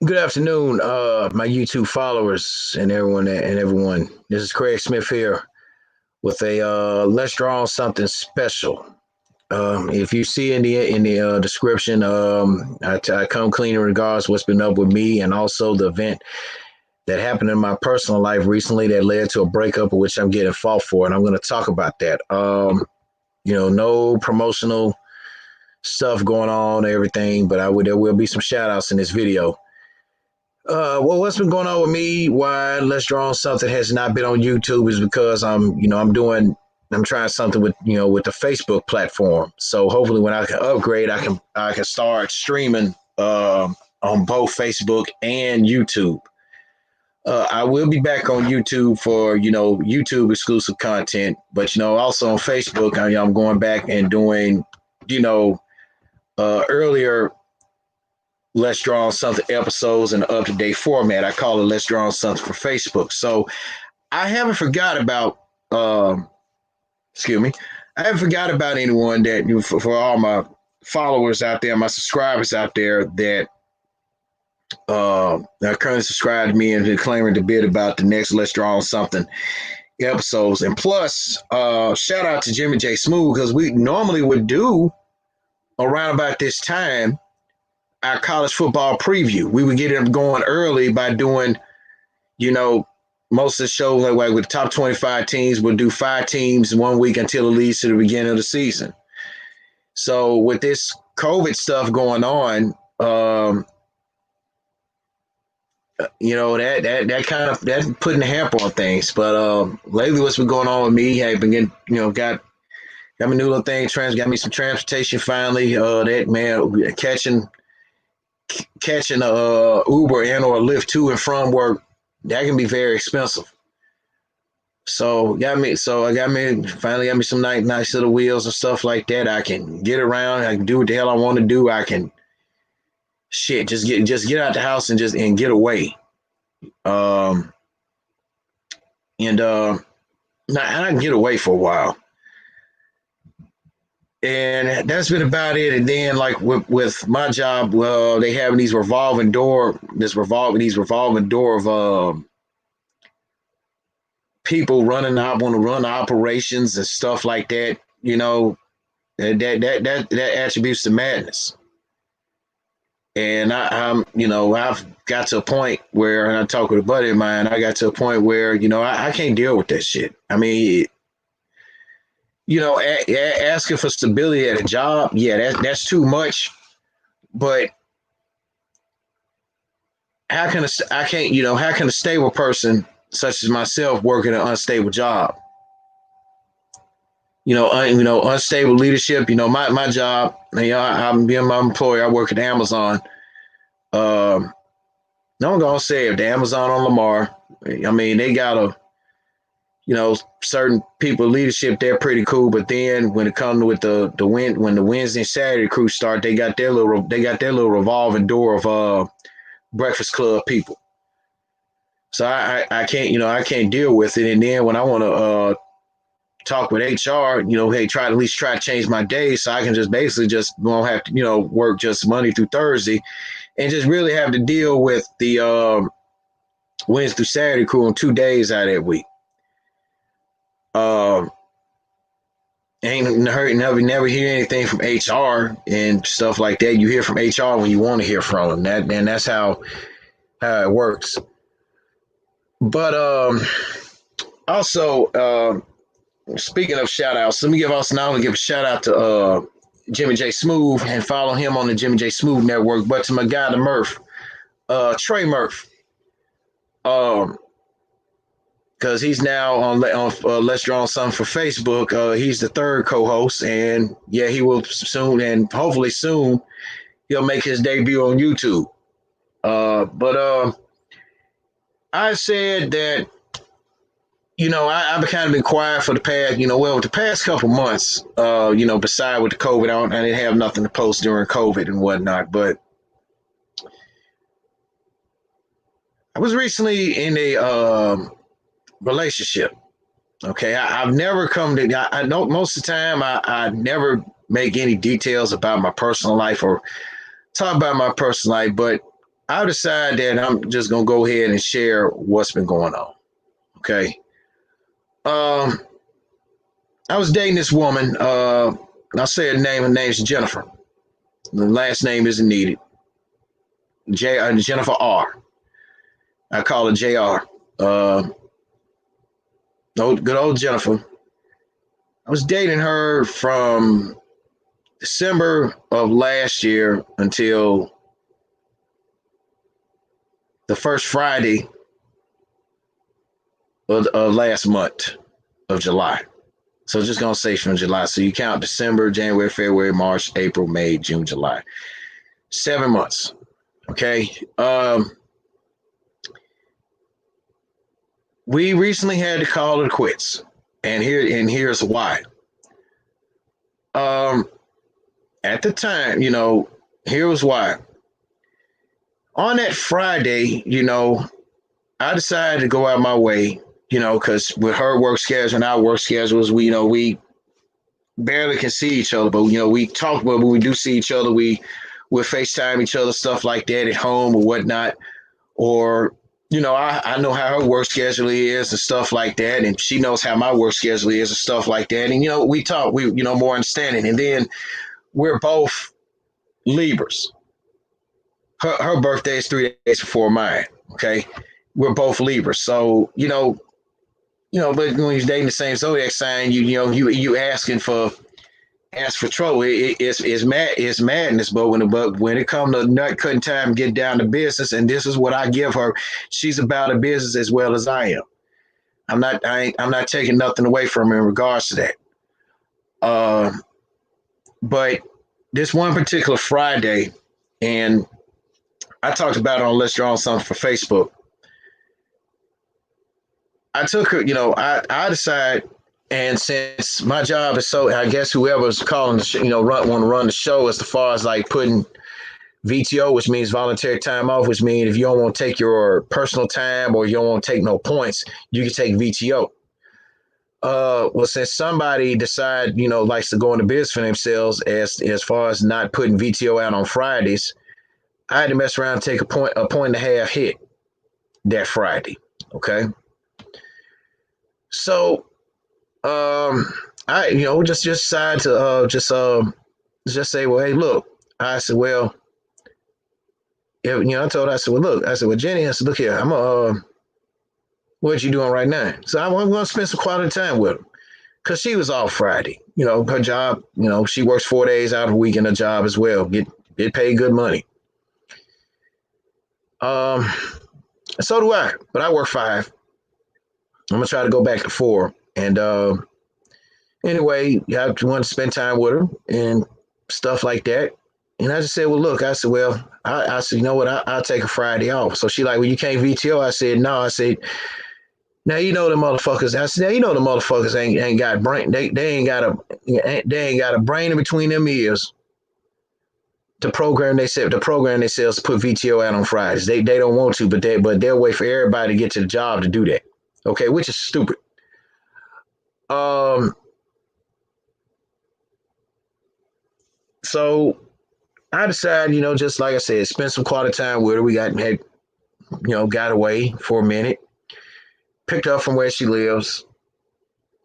Good afternoon, my YouTube followers and everyone. This is Craig Smith here with a let's draw on something special. If you see in the description, I come clean in regards to what's been up with me and also the event that happened in my personal life recently that led to a breakup, of which I'm getting fought for, and I'm going to talk about that. No promotional stuff going on, everything, but there will be some shout outs in this video. What's been going on with me? Why Let's Draw on Something has not been on YouTube is because I'm trying something with the Facebook platform. So hopefully, when I can upgrade, I can start streaming on both Facebook and YouTube. I will be back on YouTube for YouTube exclusive content, but also on Facebook, I'm going back and doing earlier Let's Draw on Something episodes in an up to date format. I call it Let's Draw on Something for Facebook. So I haven't forgot about, excuse me, I haven't forgot about anyone that, for all my followers out there, my subscribers out there that are currently subscribed to me and claiming to bid about the next Let's Draw on Something episodes. And plus, shout out to Jimmy J Smooth, because we normally would do around about this time our college football preview. We would get it going early by doing, most of the shows like with the top 25 teams. We'll do 5 teams 1 week until it leads to the beginning of the season. So with this COVID stuff going on, that kind of that putting a hamper on things. But lately, what's been going on with me? I've been getting, got me new little thing. Got me some transportation finally. That man catching a Uber and or a Lyft to and from work, that can be very expensive. So I finally got me some nice little wheels and stuff like that. I can get around. I can do what the hell I want to do. I can just get out the house and get away. And I can get away for a while. And that's been about it. And then, like with my job, they have these revolving door of people want to run operations and stuff like that. That attributes to madness. And I've got to a point where, and I talk with a buddy of mine, I got to a point where I can't deal with that shit. I mean, asking for stability at a job, yeah, that's too much. But how can a stable person such as myself work in an unstable job? Unstable leadership. My job. I'm being my employer. I work at Amazon. No one gonna say if the Amazon on Lamar. I mean, they got a certain people leadership, they're pretty cool. But then when it comes with when the Wednesday and Saturday crew start, they got their little revolving door of Breakfast Club people. So I can't deal with it. And then when I want to talk with HR, hey, try to change my day so I can just basically just won't have to work just Monday through Thursday, and just really have to deal with the Wednesday through Saturday crew on 2 days out of that week. Ain't hurt, never hear anything from HR and stuff like that. You hear from HR when you want to hear from them. That's how it works. But also, speaking of shout outs, let me give a shout out to Jimmy J Smooth and follow him on the Jimmy J Smooth network. But to my guy, the Murph, Trey Murph, because he's now on Let's Draw on Something for Facebook. He's the third co-host, and yeah, he will soon, and hopefully soon, he'll make his debut on YouTube. But I said that I've kind of been quiet for the past, the past couple months. Beside with the COVID, I didn't have nothing to post during COVID and whatnot, but I was recently in a relationship. Okay, I've never come to. I know most of the time I never make any details about my personal life or talk about my personal life, but I decided that I'm just gonna go ahead and share what's been going on. Okay. Um, I was dating this woman. I'll say her name. Her name's Jennifer. The last name isn't needed. Jennifer R. I call her Jr. Good old Jennifer. I was dating her from December of last year until the first Friday of last month of July. So just gonna say from July. So you count December, January, February, March, April, May, June, July. 7 months. Okay. We recently had to call it quits, and here's why. Um, at the time, here was why. On that Friday, I decided to go out my way, because with her work schedule and our work schedules, we barely can see each other, but we talk. But when we do see each other, we FaceTime each other, stuff like that at home or whatnot. Or I know how her work schedule is and stuff like that, and she knows how my work schedule is and stuff like that. And we talk, we more understanding. And then we're both Libras. Her birthday is 3 days before mine. Okay, we're both Libras, so but when you're dating the same zodiac sign, you ask for trouble. It's madness. But when it comes to nut cutting time, get down to business, and this is what I give her. She's about a business as well as I am. I'm not taking nothing away from her in regards to that. But this one particular Friday, and I talked about it on Let's Draw Something for Facebook. I took her, I decided, and since my job is so, I guess whoever's calling the show, want to run the show as far as like putting VTO, which means voluntary time off, which means if you don't want to take your personal time or you don't want to take no points, you can take VTO. Well, since somebody decide, likes to go into business for themselves as far as not putting VTO out on Fridays, I had to mess around and take a point and a half hit that Friday. Okay. So I just decided to just say, well, hey, look. I said, well, I told her, I said, well, look, well, Jenny, I said, look here, what you doing right now? So I'm going to spend some quality time with her because she was off Friday. Her job, she works 4 days out of the week in her job as well. Get paid good money. So do I, but I work 5. I'm gonna try to go back to 4. And anyway, I want to spend time with her and stuff like that. And I just said, well, look, I said, well, I said, you know what, I'll take a Friday off. So she like, well, you can't VTO. I said, no. I said, now the motherfuckers. I said, now the motherfuckers ain't got brain. They ain't got a brain in between them ears to program themselves to put VTO out on Fridays. They don't want to, but they'll wait for everybody to get to the job to do that. Okay, which is stupid. So I decided, just like I said, spend some quality time with her. We got away for a minute, picked up from where she lives,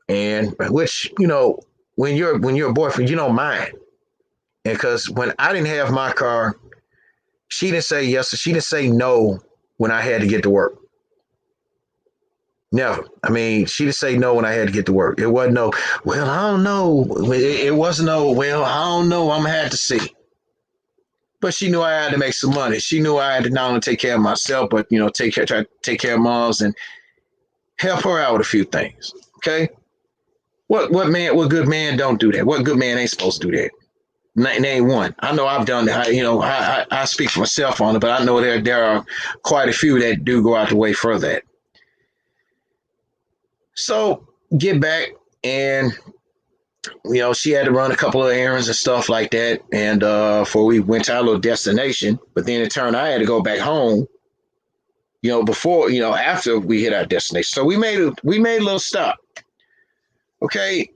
and which, when you're a boyfriend, you don't mind. And because when I didn't have my car, she didn't say yes, she didn't say no when I had to get to work. Never. I mean, she didn't say no when I had to get to work. It wasn't no, well, I don't know. It wasn't no, well, I don't know. I'm going to have to see. But she knew I had to make some money. She knew I had to not only take care of myself, but, try to take care of moms and help her out with a few things. Okay? What good man don't do that? What good man ain't supposed to do that? Name one. I know I've done that. I speak for myself on it, but I know there are quite a few that do go out the way for that. So get back, and she had to run a couple of errands and stuff like that, and before we went to our little destination. But then in turn, I had to go back home. Before after we hit our destination, so we made a little stop. Okay.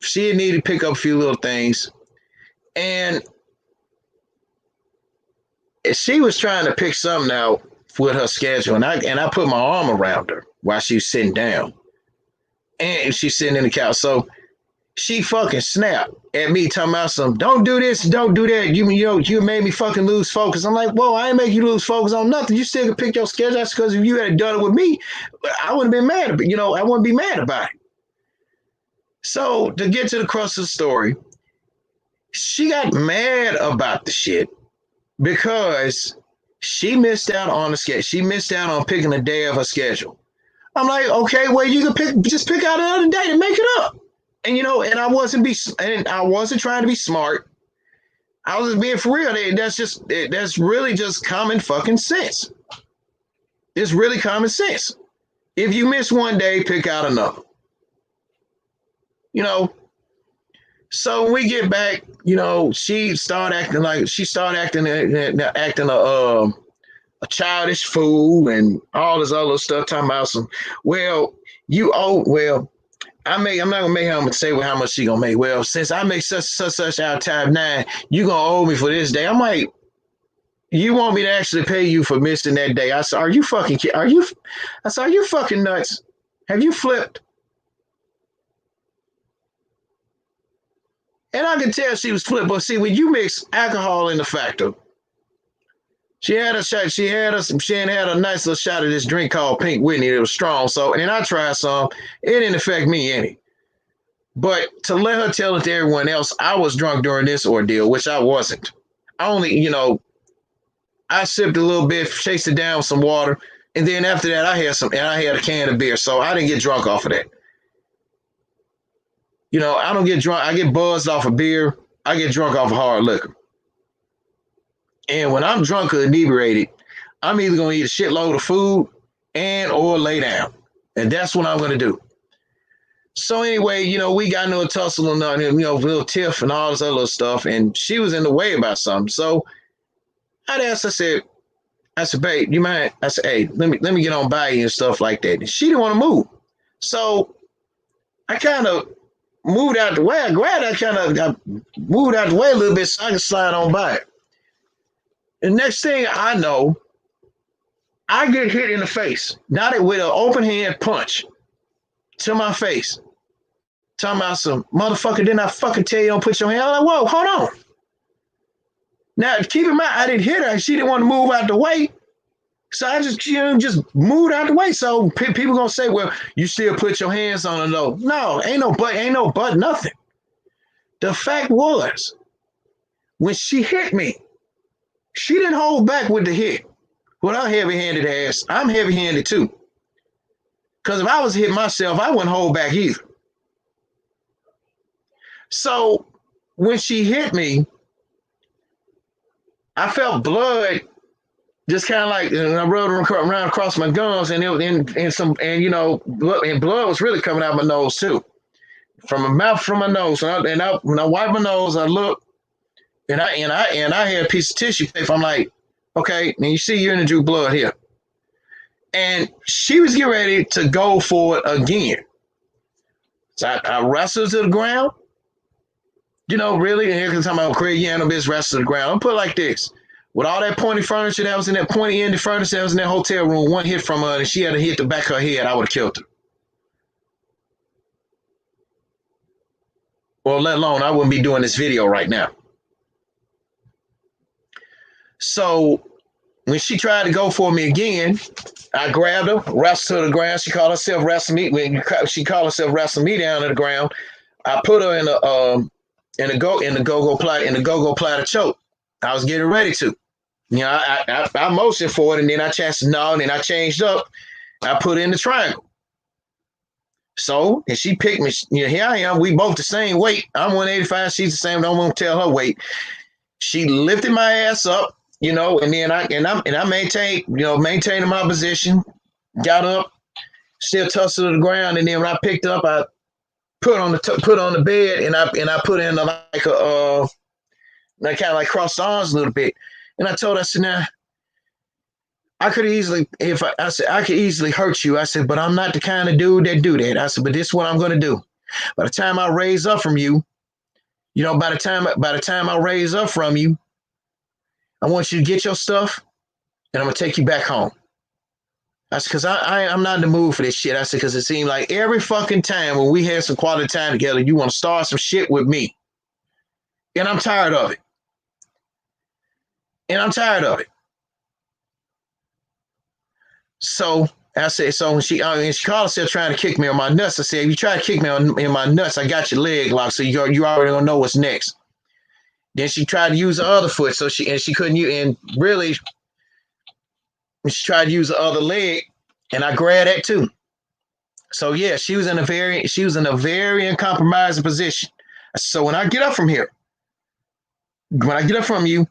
She needed to pick up a few little things, and she was trying to pick something out with her schedule, and I put my arm around her while she was sitting down, and she's sitting in the couch. So she fucking snapped at me, talking about some, don't do this, don't do that. You made me fucking lose focus. I'm like, whoa, I ain't make you lose focus on nothing. You still can pick your schedule. That's because if you had done it with me, I wouldn't have been mad. But I wouldn't be mad about it. So to get to the crux of the story, she got mad about the shit because she missed out on the schedule. She missed out on picking a day of her schedule. I'm like, okay, well, you can just pick out another day to make it up. And and I wasn't trying to be smart. I was just being for real. That's really just common fucking sense. It's really common sense. If you miss one day, pick out another. So when we get back, she started acting a childish fool and all this other stuff, talking about some, well, I'm not gonna make her say how much she gonna make. Well, since I make such out of time 9, you gonna owe me for this day. I'm like, you want me to actually pay you for missing that day? I said, are you fucking nuts? Have you flipped? And I can tell she was flipped. But see, when you mix alcohol in the factor, she had a shot. She had a nice little shot of this drink called Pink Whitney. It was strong. So, and I tried some. It didn't affect me any. But to let her tell it to everyone else, I was drunk during this ordeal, which I wasn't. I only, I sipped a little bit, chased it down with some water, and then after that, I had a can of beer. So I didn't get drunk off of that. I don't get drunk. I get buzzed off of beer. I get drunk off of hard liquor. And when I'm drunk or inebriated, I'm either going to eat a shitload of food or lay down. And that's what I'm going to do. So anyway, we got into a tussle and little tiff and all this other stuff. And she was in the way about something. So I'd asked, I said, babe, you mind? I said, hey, let me get on by you and stuff like that. And she didn't want to move. So I kind of moved out the way. I moved out the way a little bit so I could slide on by it. And next thing I know, I get hit in the face. Not with an open hand punch to my face. Talking about some, motherfucker, didn't I fucking tell you don't put your hand? I'm like, whoa, hold on. Now, keep in mind, I didn't hit her and she didn't want to move out the way. So I just moved out the way. So people gonna say, well, you still put your hands on her though. No, ain't no but, nothing. The fact was, when she hit me, she didn't hold back with the hit. With her heavy-handed ass, I'm heavy-handed too. Because if I was hit myself, I wouldn't hold back either. So when she hit me, I felt blood just kind of like, and I rubbed around across my gums, and blood was really coming out my nose too, from my mouth, from my nose. When I wiped my nose, I looked, and I had a piece of tissue paper. I'm like, okay, and you see urine drew blood here, and she was getting ready to go for it again. So I wrestled to the ground. Really, and here comes talking about Craig Yanobis wrestled to the ground. I'm put it like this. With all that pointy furniture that was in that pointy-ended furniture that was in that hotel room, one hit from her and she had to hit the back of her head, I would have killed her. Well, let alone I wouldn't be doing this video right now. So when she tried to go for me again, I grabbed her, wrestled her to the ground. She called herself wrestling me. She called herself wrestling me down to the ground. I put her in the go-go platter choke. I was getting ready to. I motioned for it, and then I changed up. I put in the triangle. So, and she picked me. Here I am. We both the same weight. I'm 185. She's the same. Don't want to tell her weight. She lifted my ass up, and then I maintained my position. Got up, still tussled to the ground, and then when I picked up, I put on the bed, and I put in like a I kind of like crossed the arms a little bit. And I told her, I said, now, I could easily hurt you. I said, but I'm not the kind of dude that do that. I said, but this is what I'm going to do. By the time I raise up from you, by the time I raise up from you, I want you to get your stuff and I'm gonna take you back home. I said, because I'm not in the mood for this shit. I said, because it seemed like every fucking time when we had some quality time together, you want to start some shit with me. And I'm tired of it. And I'm tired of it. So I said, so when she called herself trying to kick me on my nuts, I said, if you try to kick me in my nuts, I got your leg locked, so you already gonna know what's next. Then she tried to use the other foot, so she couldn't use, and really, she tried to use the other leg, and I grabbed that too. So yeah, she was in a very uncompromising position. So when I get up from here, when I get up from you,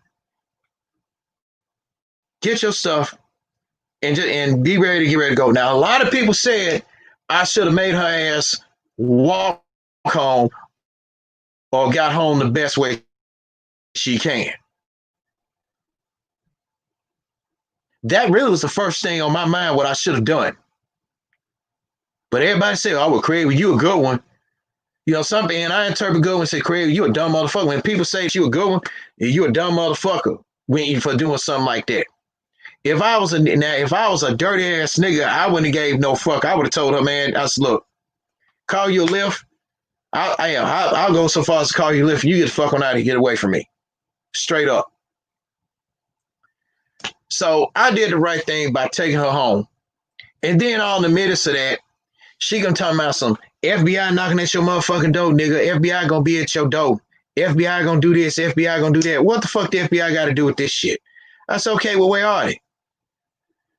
get your stuff and be ready to get ready to go. Now a lot of people said I should have made her ass walk home or got home the best way she can. That really was the first thing on my mind, what I should have done. But everybody said, oh, well, Craig, well, you a good one. You know, something, and I interpret good one and say, Craig, you a dumb motherfucker. When people say you a good one, you a dumb motherfucker for doing something like that. If I was a dirty ass nigga, I wouldn't have gave no fuck. I would have told her, man, I said, look, call you a lift. I'll go so far as to call you a lift. You get the fuck on out and get away from me. Straight up. So I did the right thing by taking her home. And then all in the midst of that, she gonna talk about some FBI knocking at your motherfucking door, nigga. FBI gonna be at your door. FBI gonna do this. FBI gonna do that. What the fuck the FBI got to do with this shit? I said, okay, well, where are they?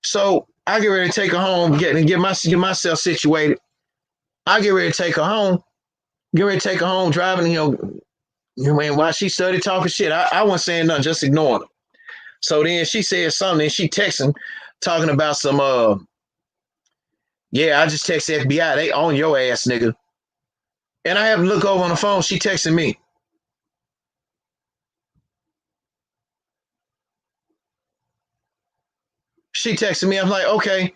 So I get ready to take her home, get myself situated. I get ready to take her home. Get ready to take her home, driving, while she started talking shit, I wasn't saying nothing, just ignoring her. So then she said something, and she texting, talking about some, yeah, I just text FBI. They on your ass, nigga. And I have to look over on the phone. She texting me. She texted me. I'm like, okay,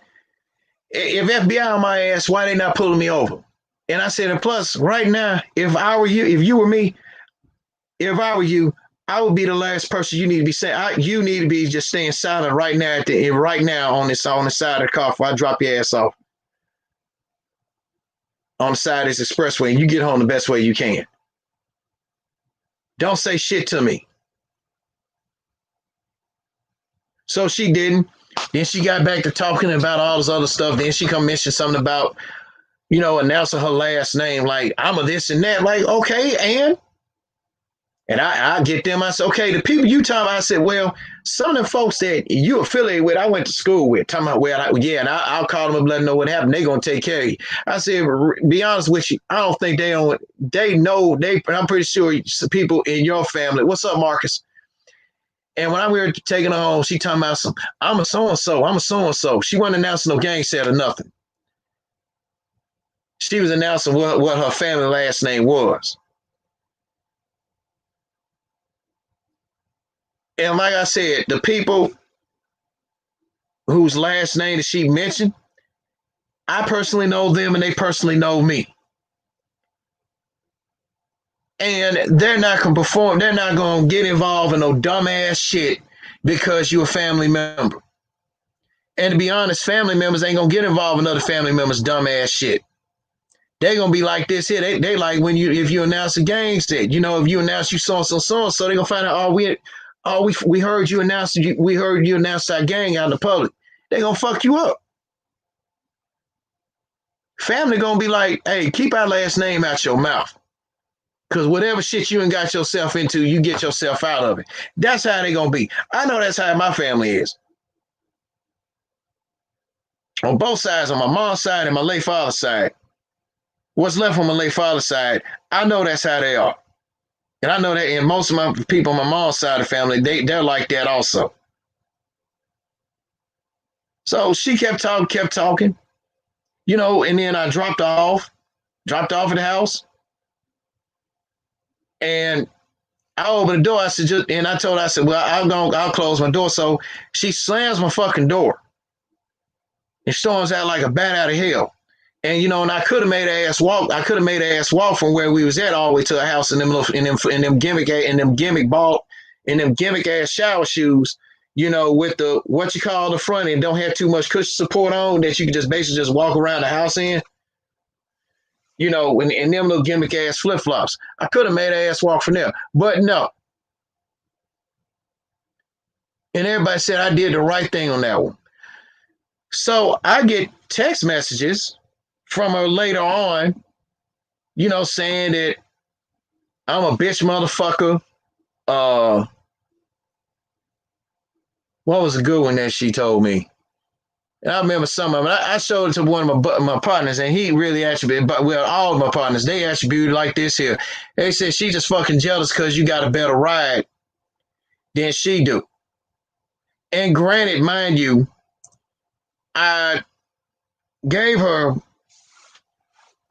if FBI on my ass, why they not pulling me over? And I said, and plus, right now, if you were me, if I were you, I would be the last person you need to be saying. You need to be just staying silent right now on the side of the car before I drop your ass off on the side of this expressway, and you get home the best way you can. Don't say shit to me. So she didn't. Then she got back to talking about all this other stuff. Then she come mention something about, announcing her last name, like, I'm a this and that. Like, okay, and I get them. I said, okay, the people you talking about, I said, well, some of the folks that you affiliate with, I went to school with, talking about, and I'll call them up, let them know what happened. They're going to take care of you. I said, be honest with you, I don't think they know, I'm pretty sure some people in your family. What's up, Marcus? And when we were taking her home, she talking about I'm a so-and-so. She wasn't announcing no gang set or nothing. She was announcing what her family last name was. And like I said, the people whose last name that she mentioned, I personally know them and they personally know me. And they're not going to perform. They're not going to get involved in no dumbass shit because you're a family member. And to be honest, family members ain't going to get involved in other family members' dumbass shit. They're going to be like this here. They like if you announce a gang set, if you announce you so-and-so, they're going to find out, we heard you announce our gang out in the public. They're going to fuck you up. Family going to be like, hey, keep our last name out your mouth. Because whatever shit you ain't got yourself into, you get yourself out of it. That's how they going to be. I know that's how my family is. On both sides, on my mom's side and my late father's side. What's left on my late father's side, I know that's how they are. And I know that, and most of my people on my mom's side of the family, they're like that also. So she kept talking, and then I dropped off at the house. And I opened the door. I said, well, I'll close my door. So she slams my fucking door and storms out like a bat out of hell. And and I could have made her ass walk. I could have made her ass walk from where we was at all the way to the house in them gimmick in them gimmick ass shower shoes, you know, with the what you call the front and don't have too much cushion support on that you can just basically just walk around the house in. You know, in them little gimmick ass flip flops. I could have made her ass walk from there, but no. And everybody said I did the right thing on that one. So I get text messages from her later on, you know, saying that I'm a bitch motherfucker. What was a good one that she told me? And I remember some of them. I showed it to one of my partners, and he really attributed, but well, all of my partners, they attributed like this here. They said she just fucking jealous because you got a better ride than she do. And granted, mind you, I gave her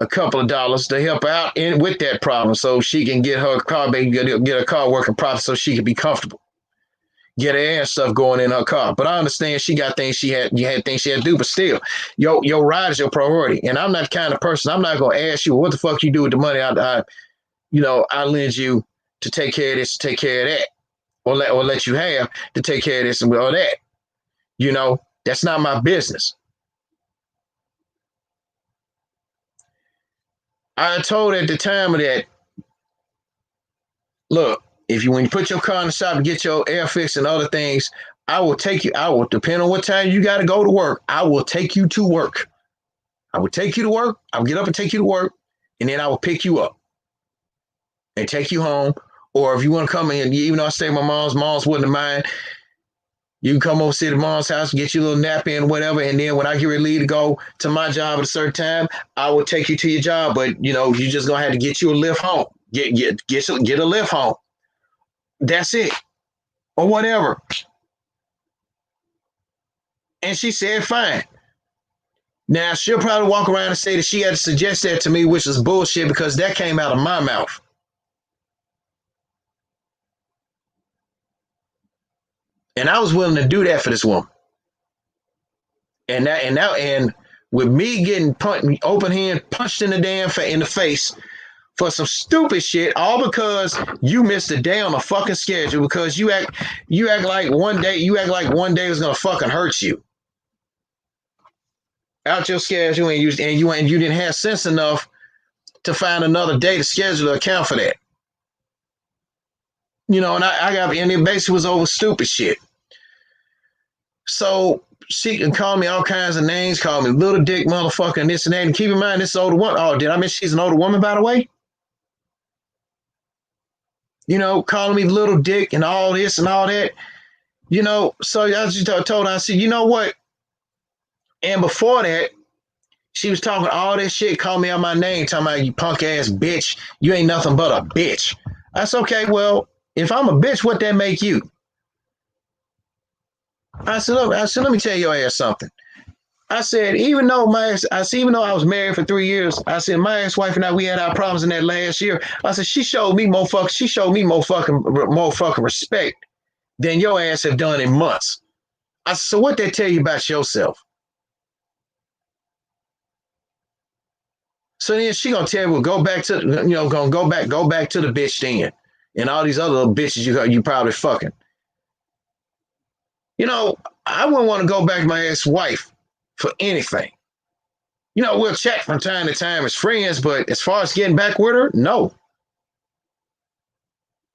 a couple of dollars to help her out with that problem so she can get her car, get her car working properly so she can be comfortable. Get her ass stuff going in her car. But I understand she got things you had things she had to do, but still, your ride is your priority. And I'm not the kind of person, I'm not gonna ask you what the fuck you do with the money I lend you to take care of this, to take care of that, or let you have to take care of this and all that. You know, that's not my business. I told her at the time of that, look, when you put your car in the shop and get your air fixed and other things, I will take you. I will, depend on what time you got to go to work, I will take you to work. I will take you to work. I'll get up and take you to work, and then I will pick you up and take you home. Or if you want to come in, even though I stay at my mom's wouldn't mind, you can come over to the mom's house, get your little nap in, whatever. And then when I get ready to go to my job at a certain time, I will take you to your job. But, you know, you just going to have to get you a lift home. Get a lift home. That's it. Or whatever. And she said, fine. Now, she'll probably walk around and say that she had to suggest that to me, which is bullshit because that came out of my mouth. And I was willing to do that for this woman. And with me getting open hand punched in the face for some stupid shit, all because you missed a day on a fucking schedule because you act like one day was gonna fucking hurt you out your schedule, and you didn't have sense enough to find another day to schedule to account for that. You know, and and it basically was over stupid shit. So she can call me all kinds of names, call me little dick motherfucker and this and that. And keep in mind, this older woman. Oh, did I mention she's an older woman, by the way? You know, calling me little dick and all this and all that. You know, so I just told her, I said, you know what? And before that, she was talking all this shit, called me out my name, talking about you punk ass bitch. You ain't nothing but a bitch. I said, okay, well, if I'm a bitch, what that make you? I said, let me tell your ass something. I said, even though I was married for 3 years, I said, my ex-wife and I, we had our problems in that last year. I said, she showed me more fucking respect than your ass have done in months. I said, so what that tell you about yourself? So then she gonna tell me, well, go back to the bitch then, and all these other little bitches you probably fucking. You know, I wouldn't want to go back to my ex-wife for anything. You know, we'll chat from time to time as friends, but as far as getting back with her, no.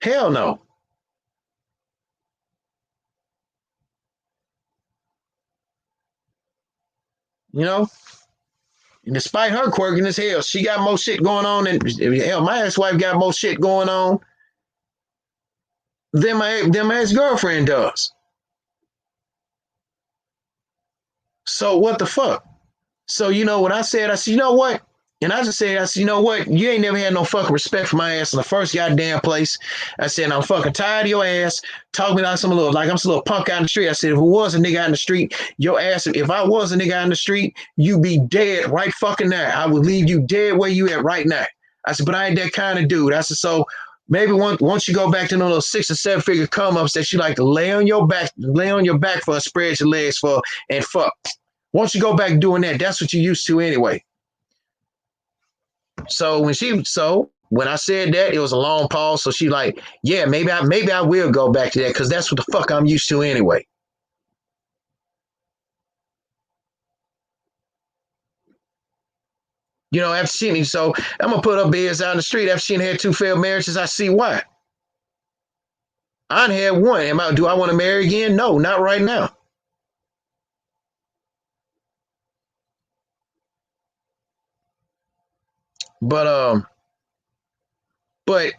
Hell no. You know? And despite her quirkiness, hell, she got more shit going on than hell, my ex-wife got more shit going on than my ex-girlfriend does. So what the fuck? So, you know, when I said, you know what? And I said, you know what? You ain't never had no fucking respect for my ass in the first goddamn place. I said, I'm fucking tired of your ass talking me like I'm some little punk out in the street. I said, if it was a nigga out in the street, your ass, if I was a nigga out in the street, you be dead right fucking now. I would leave you dead where you at right now. I said, but I ain't that kind of dude. I said, so maybe once you go back to those 6 or 7 figure come ups that you like to lay on your back for and spread your legs for and fuck. Once you go back doing that, that's what you used to anyway. So when I said that, it was a long pause. So she like, yeah, maybe I will go back to that because that's what the fuck I'm used to anyway. After seeing, so I'm gonna put up beds out in the street. After seeing had two failed marriages, I see why. I done had one. Do I want to marry again? No, not right now. But but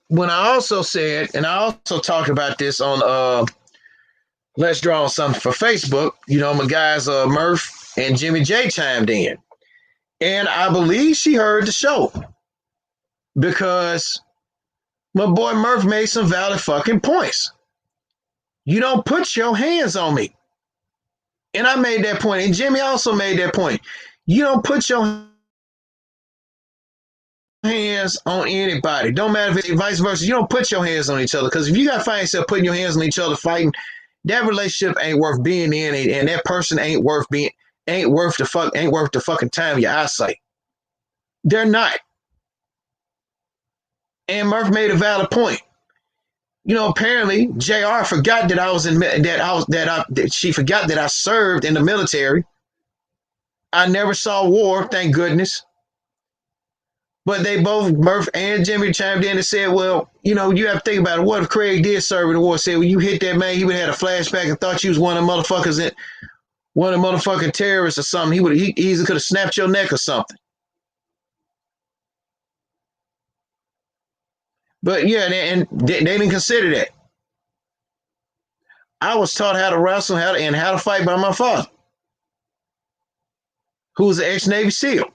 when I also said, and I also talked about this on Let's Draw on Something for Facebook. My guys Murph and Jimmy J chimed in, and I believe she heard the show because my boy Murph made some valid fucking points. You don't put your hands on me. And I made that point, and Jimmy also made that point. You don't put your hands on anybody. Don't matter if it's vice versa. You don't put your hands on each other because if you got to find yourself putting your hands on each other fighting, that relationship ain't worth being in, and that person ain't worth the fucking time of your eyesight. They're not. And Murph made a valid point. Apparently JR forgot that I was in that she forgot that I served in the military. I never saw war, thank goodness. But they both, Murph and Jimmy, chimed in and said, well, you have to think about it. What if Craig did serve in the war? Said, when you hit that man, he would have had a flashback and thought you was one of the motherfuckers, one of the motherfucking terrorists or something. He easily could have snapped your neck or something. But yeah, and they didn't consider that. I was taught how to wrestle and how to fight by my father, who was an ex-Navy SEAL.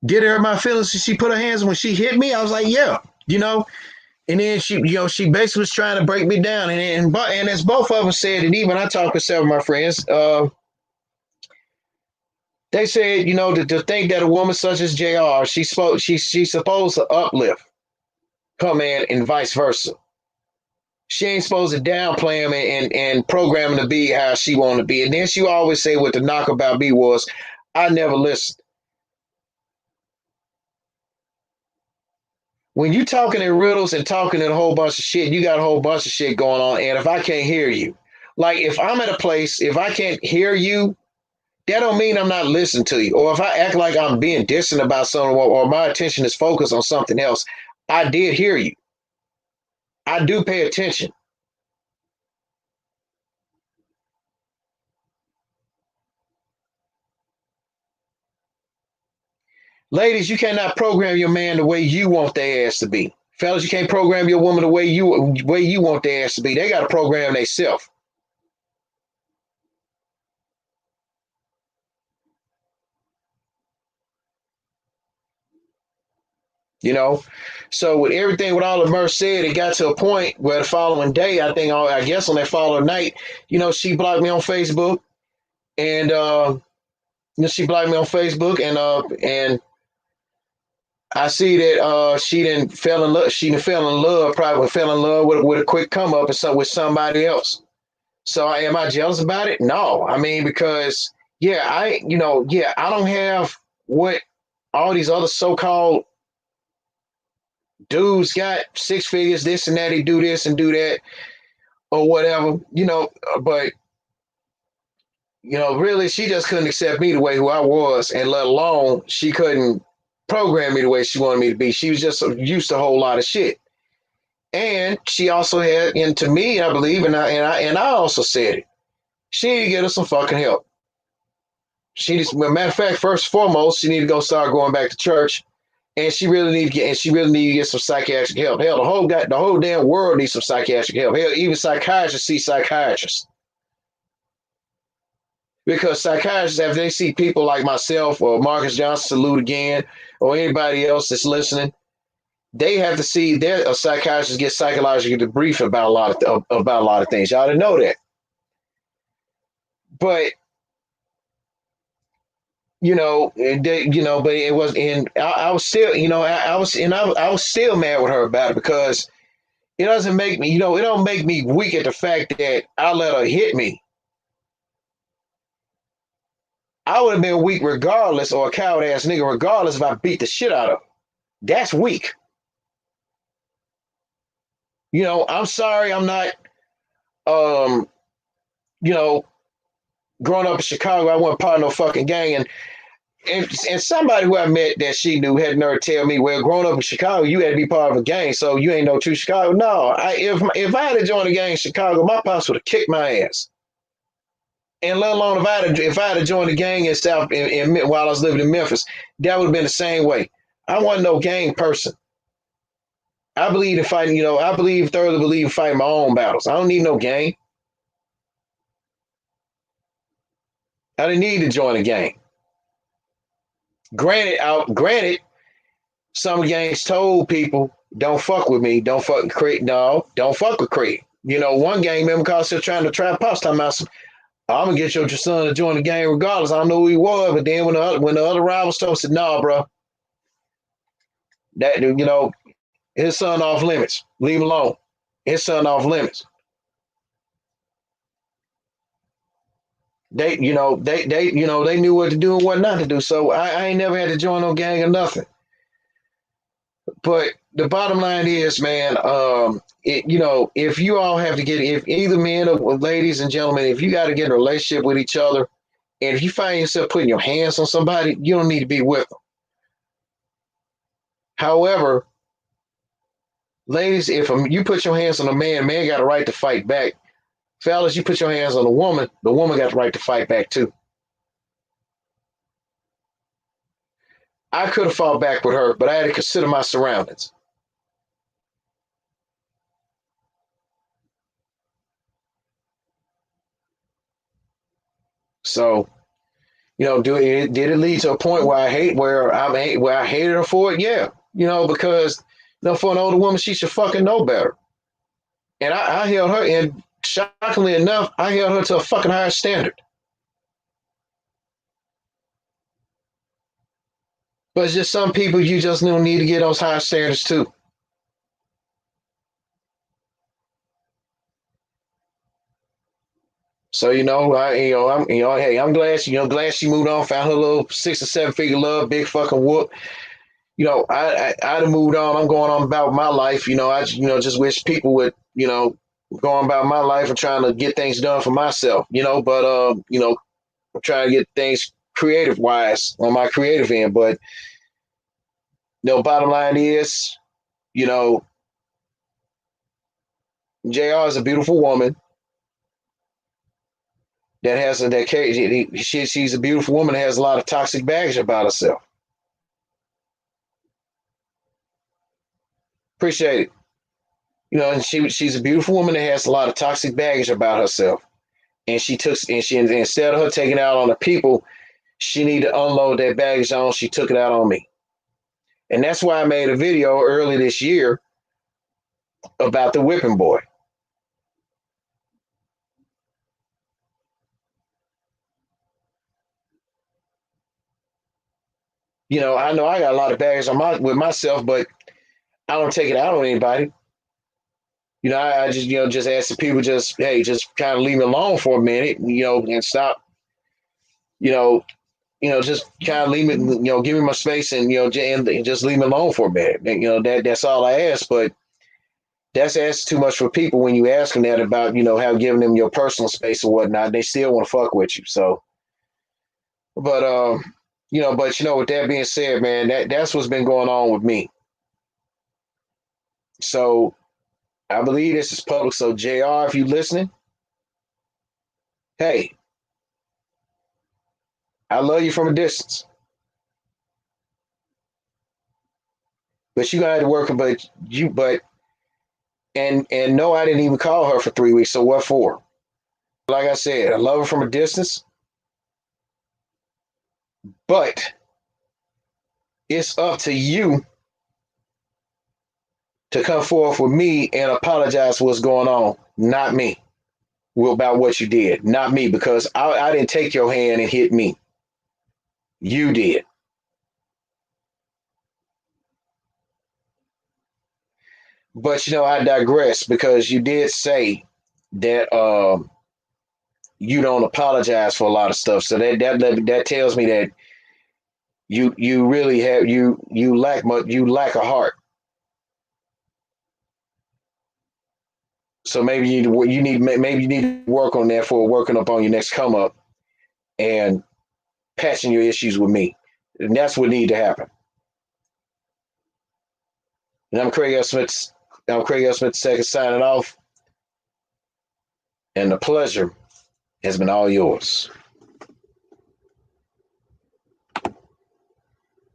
Did her my feelings? She put her hands when she hit me. I was like, yeah, And then she basically was trying to break me down. And as both of them said, and even I talked with several of my friends, they said, to think that a woman such as JR, she's supposed to uplift her man and vice versa. She ain't supposed to downplay him and program him to be how she wanted to be. And then she always say what the knock about me was, I never listened. When you talking in riddles and talking in a whole bunch of shit, you got a whole bunch of shit going on. And if I can't hear you, like if I'm at a place, if I can't hear you, that don't mean I'm not listening to you. Or if I act like I'm being distant about something or my attention is focused on something else, I did hear you. I do pay attention. Ladies, you cannot program your man the way you want their ass to be. Fellas, you can't program your woman the way you want their ass to be. They got to program themselves. So with everything with all of Murph said, it got to a point where the following day, I guess on that following night, she blocked me on Facebook, and she blocked me on Facebook, and I see that she didn't fell in love. She didn't fell in love. Probably fell in love with a quick come up and with somebody else. So am I jealous about it? No. I mean, because I don't have what all these other so-called dudes got, six figures, this and that. He do this and do that or whatever, but really she just couldn't accept me the way who I was, and let alone she couldn't program me the way she wanted me to be. She was just used to a whole lot of shit. And she also had, and to me, I believe, and I also said it, she need to get her some fucking help. She just, matter of fact, first and foremost, she need to go start going back to church, and she really need to get some psychiatric help. Hell, the whole damn world needs some psychiatric help. Hell, even psychiatrists see psychiatrists. Because psychiatrists, if they see people like myself or Marcus Johnson, salute again, or anybody else that's listening, they have to see their psychiatrist get psychologically debriefed about a lot of things. Y'all didn't know that, but but it was, and I was still, I was still mad with her about it because it doesn't make me, it don't make me weak at the fact that I let her hit me. I would have been weak regardless, or a coward ass nigga regardless if I beat the shit out of him. That's weak. You know, I'm sorry I'm not um, you know, growing up in Chicago, I wasn't part of no fucking gang. And somebody who I met that she knew had nerve to tell me, well, growing up in Chicago, you had to be part of a gang, so you ain't no true Chicago. No, if I had to join a gang in Chicago, my pops would have kicked my ass. And let alone if I had to join the gang in South while I was living in Memphis, that would have been the same way. I wasn't no gang person. I believe in fighting, thoroughly believe in fighting my own battles. I don't need no gang. I didn't need to join a gang. Granted, some gangs told people, don't fuck with me, don't fuck with Craig. No, don't fuck with Craig. You know, one gang member called still trying to trap pops talking about I'm gonna get your son to join the gang regardless. I don't know who he was, but then when the other rivals told, said, "Nah, bro, that his son off limits. Leave him alone. His son off limits." They knew what to do and what not to do. So I ain't never had to join no gang or nothing. But the bottom line is, man, if you all have to if either men or ladies and gentlemen, if you got to get in a relationship with each other, and if you find yourself putting your hands on somebody, you don't need to be with them. However, ladies, if you put your hands on a man got a right to fight back. Fellas, you put your hands on a woman, the woman got the right to fight back too. I could have fought back with her, but I had to consider my surroundings. So, did it lead to a point where I hated her for it? Yeah, because for an older woman, she should fucking know better. And I held her, and shockingly enough, I held her to a fucking higher standard. But it's just some people you just don't need to get those higher standards too. So hey, I'm glad she moved on, found her little 6 or 7 figure love, big fucking whoop. I'd have moved on. I'm going on about my life. I just wish people would go on about my life and trying to get things done for myself. But I'm trying to get things creative wise on my creative end. But bottom line is, you know, JR is a beautiful woman that has she's a beautiful woman that has a lot of toxic baggage about herself. Appreciate it. And she's a beautiful woman that has a lot of toxic baggage about herself. And instead of her taking it out on the people she needed to unload that baggage on, she took it out on me. And that's why I made a video early this year about the whipping boy. I know I got a lot of baggage with myself, but I don't take it out on anybody. I just just ask the people, just kind of leave me alone for a minute, and stop, you know, just kind of leave me, give me my space, and and just leave me alone for a minute. And, that's all I ask. But that's asking too much for people when you ask them that about how giving them your personal space or whatnot. They still want to fuck with you. So, but with that being said, man, that's what's been going on with me. So I believe this is public. So JR, if you listening, hey, I love you from a distance. But you gotta work, and no, I didn't even call her for 3 weeks. So what for? Like I said, I love her from a distance, but it's up to you to come forth with me and apologize for what's going on, not me. About what you did, not me, because I didn't take your hand and hit me. You did. But I digress, because you did say that you don't apologize for a lot of stuff. So that tells me that you really have you lack a heart. So maybe you need to work on that for working up on your next come up and patching your issues with me. And that's what need to happen. And I'm Craig L. Smith II signing off, and the pleasure has been all yours.